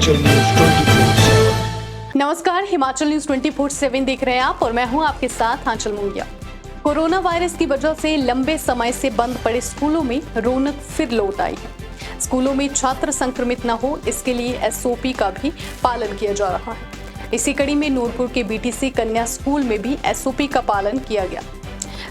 Himachal news 24/7। नमस्कार, Himachal news 24/7 देख रहे हैं आप और मैं हूं आपके साथ आंचल मुंगिया। कोरोना वायरस की वजह से लंबे समय से बंद पड़े स्कूलों में रौनक फिर लौट आई है। स्कूलों में छात्र संक्रमित न हो, इसके लिए एसओपी का भी पालन किया जा रहा है। इसी कड़ी में नूरपुर के बीटीसी कन्या स्कूल में भी एसओपी का पालन किया गया।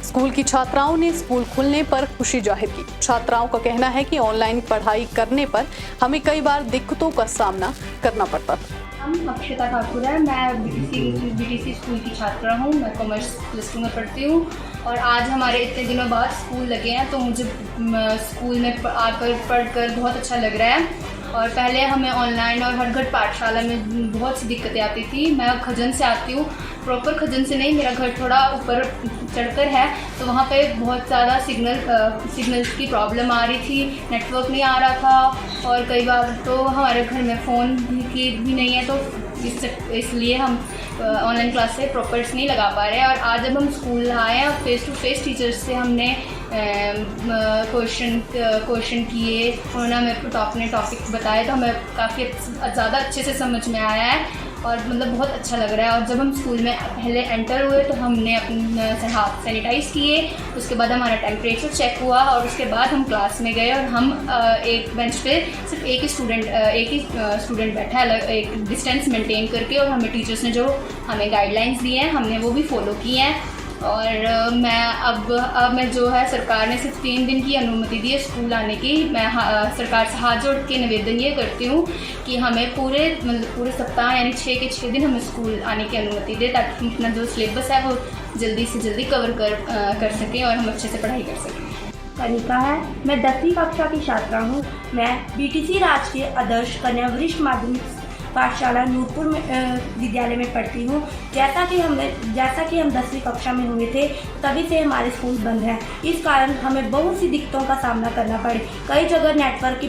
स्कूल की छात्राओं ने स्कूल खुलने पर खुशी जाहिर की। छात्राओं का कहना है कि ऑनलाइन पढ़ाई करने पर हमें कई बार दिक्कतों का सामना करना पड़ता था। हम अक्षता ठाकुर है, मैं बीटीसी स्कूल की छात्रा हूँ। मैं कॉमर्स प्लस 2 में पढ़ती हूँ और आज हमारे इतने दिनों बाद स्कूल लगे हैं तो मुझे स्कूल में आकर पढ़कर बहुत अच्छा लग रहा है। और पहले हमें ऑनलाइन और हरघट पाठशाला में बहुत सी दिक्कतें आती थी। मैं खजन से आती हूँ, प्रॉपर खजन से नहीं, मेरा घर थोड़ा ऊपर चढ़कर है, तो वहाँ पे बहुत ज़्यादा सिग्नल्स की प्रॉब्लम आ रही थी, नेटवर्क नहीं आ रहा था और कई बार तो हमारे घर में फ़ोन भी नहीं है, तो इसलिए हम ऑनलाइन क्लास से प्रॉपर्स नहीं लगा पा रहे हैं। और आज जब हम स्कूल आए हैं, फेस टू फेस टीचर्स से हमने क्वेश्चन किए, उन्होंने हमें अपने टॉपिक बताए, तो हमें काफ़ी ज़्यादा अच्छे से समझ में आया है और मतलब बहुत अच्छा लग रहा है। और जब हम स्कूल में पहले एंटर हुए तो हमने अपने हाथ सैनिटाइज़ किए, उसके बाद हमारा टेम्परेचर चेक हुआ और उसके बाद हम क्लास में गए और हम एक बेंच पे सिर्फ एक ही स्टूडेंट बैठा है, एक डिस्टेंस मेंटेन करके, और हमें टीचर्स ने जो हमें गाइडलाइंस दिए हैं हमने वो भी फॉलो की हैं। और मैं अब मैं जो है, सरकार ने सिर्फ 3 दिन की अनुमति दी है स्कूल आने की। मैं सरकार से हाथ जोड़ के निवेदन ये करती हूँ कि हमें पूरे सप्ताह यानी 6 के 6 दिन हमें स्कूल आने की अनुमति दे, ताकि हम अपना जो सिलेबस है वो जल्दी से जल्दी कवर कर सकें और हम अच्छे से पढ़ाई कर सकें। कनिका है, मैं 10वीं कक्षा की छात्रा हूँ। मैं बीटीसी राजकीय आदर्श कन्या वरिष्ठ माध्यमिक पाठशाला नूरपुर में विद्यालय में पढ़ती हूँ। जैसा कि हम 10वीं कक्षा में हुए थे तभी से हमारे स्कूल बंद हैं। इस कारण हमें बहुत सी दिक्कतों का सामना करना पड़े। कई जगह नेटवर्क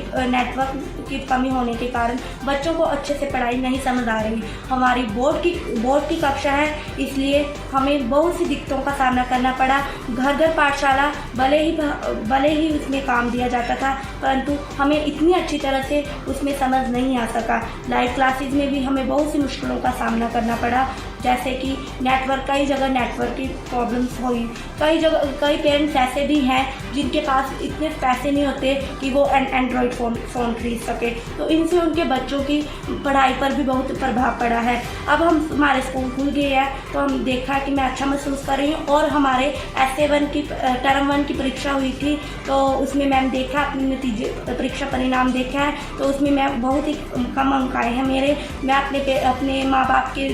की कमी होने के कारण बच्चों को अच्छे से पढ़ाई नहीं समझ आ रही। हमारी बोर्ड की कक्षा है, इसलिए हमें बहुत सी दिक्कतों का सामना करना पड़ा। घर पाठशाला भले ही उसमें काम दिया जाता था, परंतु हमें इतनी अच्छी तरह से उसमें समझ नहीं आ सका। लाइव क्लासेस में भी हमें बहुत सी मुश्किलों का सामना करना पड़ा, जैसे कि कई जगह नेटवर्क की प्रॉब्लम्स हुई। कई पेरेंट्स ऐसे भी हैं जिनके पास इतने पैसे नहीं होते कि वो एंड्रॉयड फ़ोन खरीद सके, तो इनसे उनके बच्चों की पढ़ाई पर भी बहुत प्रभाव पड़ा है। अब हमारे स्कूल खुल गए हैं तो हम देखा कि मैं अच्छा महसूस कर रही हूँ। और हमारे SA1 की टर्म 1 की परीक्षा हुई थी, तो उसमें मैंने देखा अपने नतीजे परीक्षा परिणाम देखा है, तो उसमें मैं बहुत ही कम अंक आए हैं मेरे। मैं अपने माँ बाप के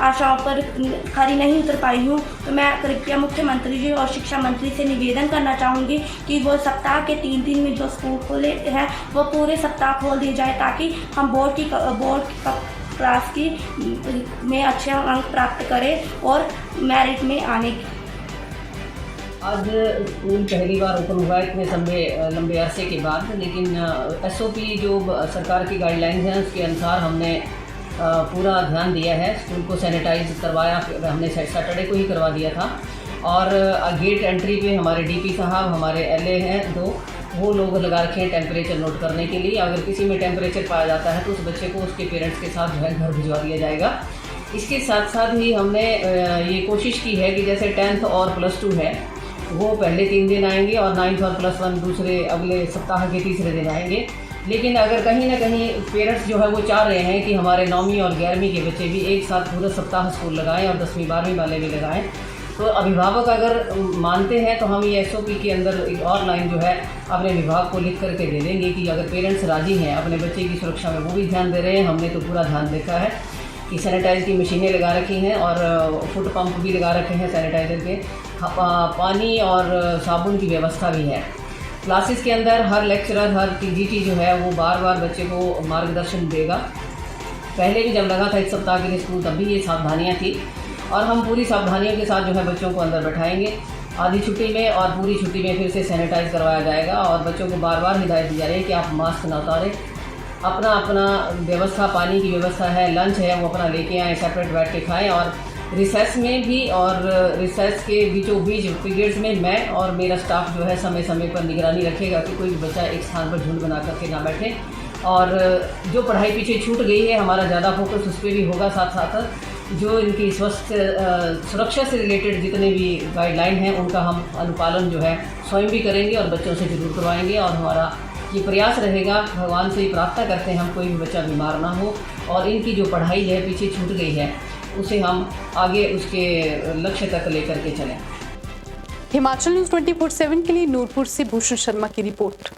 आशाओं पर खरी नहीं उतर पाई हूँ, तो मैं कृपया मुख्यमंत्री जी और शिक्षा मंत्री से निवेदन करना चाहूँगी कि वो सप्ताह के 3 दिन में जो स्कूल खोले हैं वो पूरे सप्ताह खोल दिए जाए, ताकि हम बोर्ड की क्लास में अच्छे अंक प्राप्त करें और मेरिट में आने की। आज स्कूल पहली बार ओपन हुआ इतने लंबे अरसे के बाद, लेकिन एसओपी जो सरकार की गाइडलाइंस हैं उसके अनुसार हमने पूरा ध्यान दिया है। स्कूल को सैनिटाइज करवाया, हमने सैटरडे को ही करवा दिया था। और गेट एंट्री पे हमारे डीपी साहब, हमारे LA हैं 2, वो लोग लगा रखे हैं टेम्परेचर नोट करने के लिए। अगर किसी में टेम्परेचर पाया जाता है तो उस बच्चे को उसके पेरेंट्स के साथ जो है घर भिजवा दिया जाएगा। इसके साथ साथ ही हमने ये कोशिश की है कि जैसे 10th और +2 है वो पहले 3 दिन आएंगे और 9th और +1 दूसरे अगले सप्ताह के तीसरे दिन आएंगे। लेकिन अगर कहीं ना कहीं पेरेंट्स जो है वो चाह रहे हैं कि हमारे 9वीं और 11वीं के बच्चे भी एक साथ पूरा सप्ताह स्कूल लगाएं और 10वीं 12वीं वाले भी लगाएं, तो अभिभावक अगर मानते हैं तो हम ये SOP के अंदर एक और लाइन जो है अपने विभाग को लिख करके दे देंगे कि अगर पेरेंट्स राजी हैं, अपने बच्चे की सुरक्षा में वो भी ध्यान दे रहे हैं। हमने तो पूरा ध्यान देखा है कि सैनिटाइज़ की मशीनें लगा रखी हैं और फुट पंप भी लगा रखे हैं सैनिटाइज़र के, पानी और साबुन की व्यवस्था भी है। क्लासेस के अंदर हर लेक्चरर, हर TGT जो है वो बार बार बच्चे को मार्गदर्शन देगा। पहले भी जब लगा था 1 सप्ताह के लिए स्कूल, तब भी ये सावधानियाँ थी और हम पूरी सावधानियों के साथ जो है बच्चों को अंदर बैठाएंगे। आधी छुट्टी में और पूरी छुट्टी में फिर से सैनिटाइज़ करवाया जाएगा और बच्चों को बार बार हिदायत दी जा रही है कि आप मास्क ना उतारें। अपना व्यवस्था, पानी की व्यवस्था है, लंच है वो अपना लेके आएँ, सेपरेट बैठ के खाएँ। और रिसेस में भी और रिसेस के बीचों बीच पीरियड्स में मैं और मेरा स्टाफ जो है समय समय पर निगरानी रखेगा कि कोई बच्चा एक स्थान पर झुंड बना करके ना बैठे और जो पढ़ाई पीछे छूट गई है हमारा ज़्यादा फोकस उस पर भी होगा। साथ साथ जो इनकी स्वस्थ सुरक्षा से रिलेटेड जितने भी गाइडलाइन हैं उनका हम अनुपालन जो है स्वयं भी करेंगे और बच्चों से ज़रूर करवाएंगे। और हमारा ये प्रयास रहेगा, भगवान से ही प्रार्थना करते हैं हम कोई भी बच्चा बीमार ना हो और इनकी जो पढ़ाई है पीछे छूट गई है उसे हम आगे उसके लक्ष्य तक लेकर के चलें। हिमाचल न्यूज़ 24/7 के लिए नूरपुर से भूषण शर्मा की रिपोर्ट।